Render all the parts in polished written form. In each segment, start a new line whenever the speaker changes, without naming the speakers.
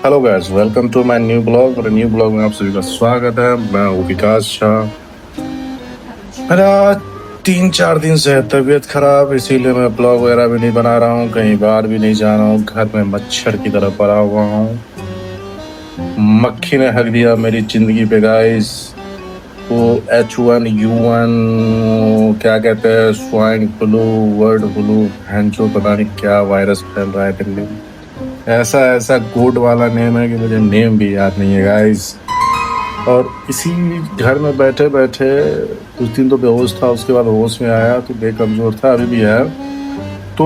Hello guys, welcome to my new blog. और new blog में आप सभी का स्वागत है। मैं हूँ विकास शाह। मेरा 3-4 दिन से है तबीयत खराब, इसीलिए मैं ब्लॉग वगैरह भी नहीं बना रहा हूँ, कहीं बाहर भी नहीं जा रहा हूँ, घर में मच्छर की तरह पड़ा हुआ हूँ। मक्खी ने हक दिया मेरी जिंदगी पे गाइस। वो H1N1 क्या कहते हैं, स्वाइन फ्लू, वर्ड फ्लू, हैंचो पता नहीं क्या वायरस फैल रहा है दिल्ली में। ऐसा ऐसा कोड वाला नेम है कि मुझे नेम भी याद नहीं है गाइस। और इसी घर में बैठे बैठे कुछ दिन तो बेहोश था, उसके बाद होश में आया तो बेकमजोर था, अभी भी है। तो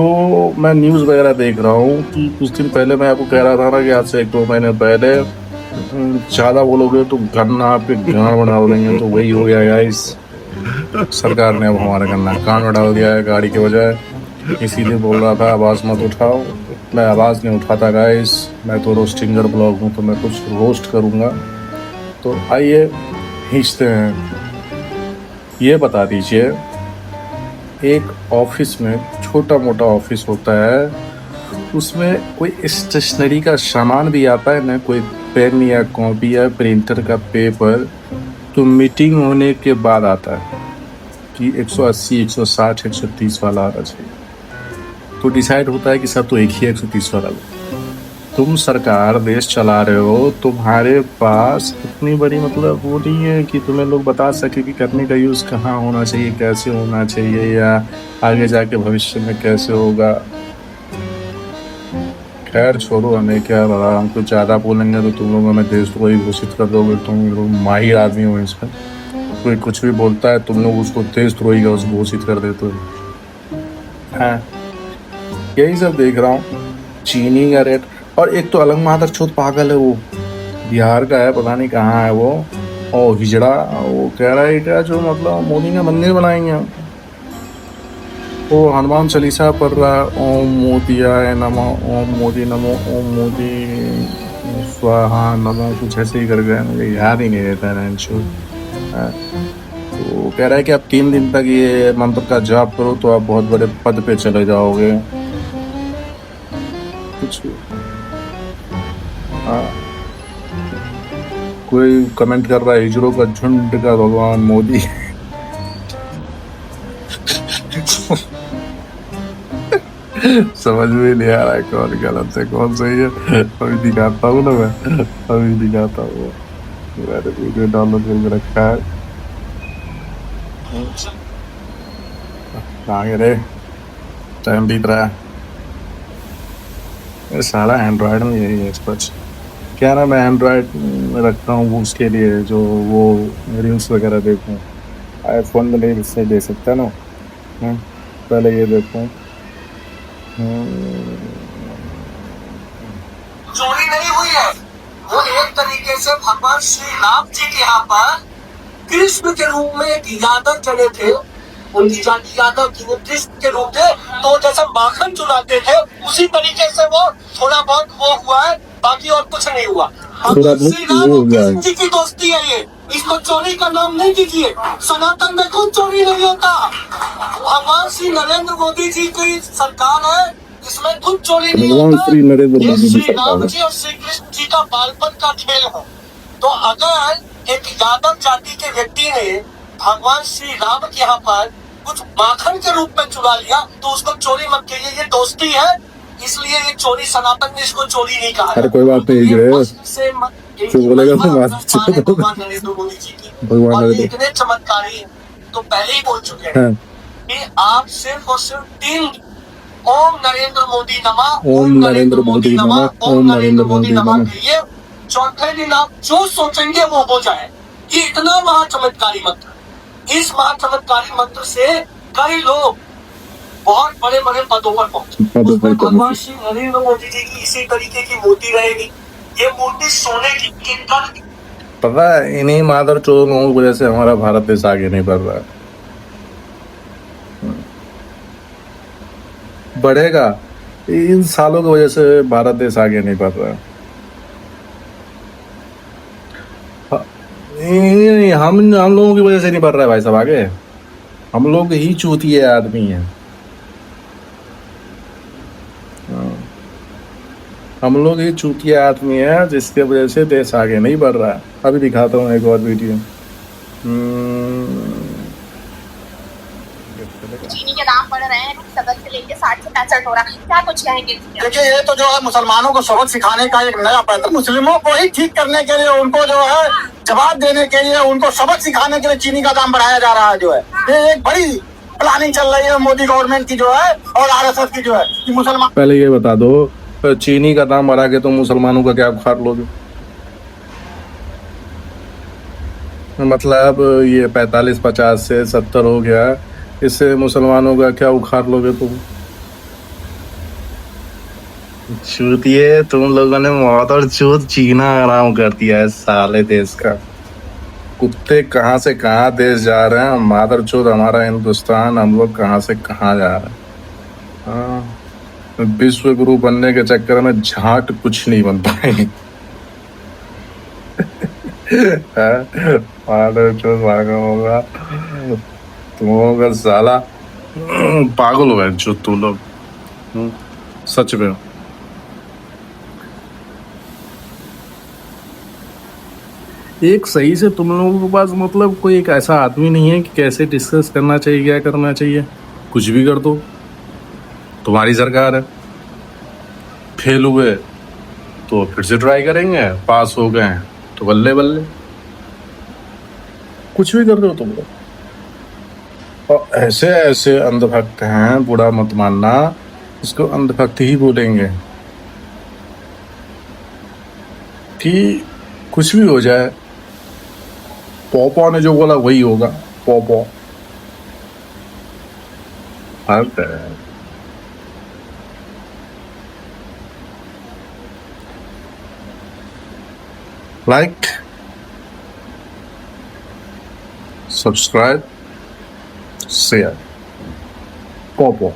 मैं न्यूज़ वगैरह देख रहा हूँ कि कुछ दिन पहले मैं आपको कह रहा था ना कि आज से 1-2 महीने पहले ज़्यादा बोलोगे तो गन्ना आपके गाँव में डाल देंगे, तो वही हो गया गाइस। सरकार ने अब हमारा गन्ना कान में डाल दिया है गाड़ी के बजाय। इसीलिए बोल रहा था आवाज़ मत उठाओ। मैं आवाज़ नहीं उठाता गाइस, मैं तो रोस्टिंगर ब्लॉग हूँ, तो मैं कुछ रोस्ट करूँगा। तो आइए खींचते हैं। ये बता दीजिए, एक ऑफिस में, छोटा मोटा ऑफिस होता है, उसमें कोई स्टेशनरी का सामान भी आता है ना, कोई पेन या कॉपी या प्रिंटर का पेपर, तो मीटिंग होने के बाद आता है कि 180, 160, 130 वाला आना चाहिए। तो डिसाइड होता है कि सब तो एक ही 130 वाला लो। तुम सरकार देश चला रहे हो, तुम्हारे पास इतनी बड़ी मतलब वो नहीं है कि तुम्हें लोग बता सके कि करने का यूज़ कहाँ होना चाहिए, कैसे होना चाहिए, या आगे जाके भविष्य में कैसे होगा। खैर छोड़ो, हमें क्या पता, हम कुछ ज़्यादा बोलेंगे तो तुम लोग हमें देशद्रोही घोषित कर दोगे। तुम लोग माहिर आदमी हो इसमें, कोई कुछ भी बोलता है तुम लोग उसको देशद्रोही का घोषित कर देते हो। हाँ, यही सब देख रहा हूँ। चीनी का रेट, और एक तो अलग मादरचोद पागल है, वो बिहार का है, पता नहीं कहाँ है वो, और हिजड़ा, वो कह रहा है क्या जो मतलब मोदी ने मंदिर बनाएंगे। वो हनुमान चालीसा पढ़ रहा है, ओम मोदियाय नमः, ओम मोदी नमो, ओम मोदी स्वाहा नमो, कुछ ऐसे ही कर गए, मुझे याद ही नहीं रहता है। तो कह रहा है कि आप 3 दिन तक ये मंत्र का जाप करो तो आप बहुत बड़े पद पे चले जाओगे। कुछ कोई कमेंट कर रहा है हिजड़ों का झुंड का भगवान मोदी। समझ में नहीं आ रहा है कौन गलत है कौन सही है। अभी दिखाता हूँ ना, मैं अभी दिखाता हूँ। मैंने वीडियो डाउनलोड करके रखा है। कहाँ गए रे, टाइम बीत रहा है। ये सारा एंड्रॉयड में यही है कुछ। क्या ना, मैं एंड्रॉयड में रखता हूँ उसके लिए जो वो रील्स वगैरह देखूँ। आईफोन में नहीं इससे दे सकता ना। पहले ये देखूँ।
चोरी नहीं हुई है, वो एक तरीके से भगवान श्री राम जी के यहाँ पर कृष्ण के रूप में एक यादव चले थे, उनकी जाति यादव की, वो कृष्ण के रूप थे। तो जैसे माखन चुराते थे उसी तरीके से वो थोड़ा बहुत वो हुआ है, बाकी और कुछ नहीं हुआ। भगवान श्री राम और कृष्ण जी की दोस्ती है ये, इसको चोरी का नाम नहीं दीजिए। सनातन में कोई चोरी नहीं होता। भगवान श्री नरेंद्र मोदी जी की सरकार है, इसमें कुछ चोरी नहीं होता।
श्री नरेंद्र
ये
मोदी जी
श्री राम जी और श्री कृष्ण जी का बालपन का खेल है। तो अगर एक यादव जाति के व्यक्ति ने भगवान श्री राम के यहाँ पर कुछ माखन के रूप में चुरा लिया तो उसको चोरी मत कहिए, ये दोस्ती है, इसलिए ये चोरी, सनातन ने इसको चोरी नहीं कहा।
अरे कोई बात नहीं, जो बोलेगा तो
भगवान नरेंद्र मोदी जी की, और इतने चमत्कारी तो पहले ही बोल चुके हैं कि आप सिर्फ और सिर्फ 3 ओम नरेंद्र मोदी नमः, ओम नरेंद्र मोदी नमः, ओम नरेंद्र मोदी नमः कहिए। चौथे दिन आप जो सोचेंगे वो हो जाए। ये इतना महाचमत्कारी मंत्र, इस महाचमत्कारी मंत्र से कई लोग बहुत बड़े बड़े पदों पर पहुंचे। भगवान श्री नरेंद्र मोदी जी की इसी तरीके की मूर्ति रहेगी। ये मूर्ति सोने की, किंकर की।
पता है, इन्हीं मादर चोर लोगों की वजह से हमारा भारत देश आगे नहीं बढ़ रहा है। बढ़ेगा, इन सालों की वजह से भारत देश आगे नहीं बढ़ रहा है। हम लोगों की वजह से नहीं बढ़ रहा है भाई साहब आगे। हम लोग ही चूतिए आदमी हैं। हम लोग ही चूतिया आदमी है जिसके वजह से देश आगे नहीं बढ़ रहा है। अभी दिखाता हूँ एक और वीडियो।
चीनी के दाम बढ़ रहे हैं, 70 से लेके 60 से 65 हो रहा है, क्या कुछ कहेंगे?
देखिए, ये तो जो है मुसलमानों को सबक सिखाने का एक नया पैटर्न, मुस्लिमों को ही ठीक करने के लिए, उनको जो है जवाब देने के लिए, उनको सबक सिखाने के लिए चीनी का दाम बढ़ाया जा रहा है। जो है ये एक बड़ी प्लानिंग चल रही है मोदी गवर्नमेंट की जो है और आरएसएस की जो है कि मुसलमान।
पहले ये बता दो, चीनी का दाम बढ़ा के तो मुसलमानों का क्या उखाड़ लोगे? मतलब ये 45-50 से 70 हो गया, इससे मुसलमानों का क्या उखाड़ लोगे तुम? चूतिए, तुम लोगों ने मौत और चूत चीना आराम कर दिया है साले देश का। कुत्ते कहाँ से कहाँ देश जा रहे हैं, मादर चोद हमारा हिंदुस्तान, हम लोग कहाँ से कहाँ जा रहे हैं। हाँ, विश्व गुरु बनने के चक्कर में झाट कुछ नहीं बन पाएंगे। मादर चोद भागा होगा तुम लोगों का साला। पागल हो गए जो तुम लोग, सच में। एक सही से तुम लोगों के पास मतलब कोई एक ऐसा आदमी नहीं है कि कैसे डिस्कस करना चाहिए, क्या करना चाहिए। कुछ भी कर दो, तुम्हारी सरकार है। फेल हुए तो फिर से ट्राई करेंगे, पास हो गए तो बल्ले बल्ले। कुछ भी कर दो तुम लोग। और ऐसे ऐसे अंधभक्त हैं, बुरा मत मानना, इसको अंधभक्त ही बोलेंगे कि कुछ भी हो जाए, पॉपो ने जो बोला वही होगा। पॉपो फर्क है। Like, subscribe, share. पॉपो।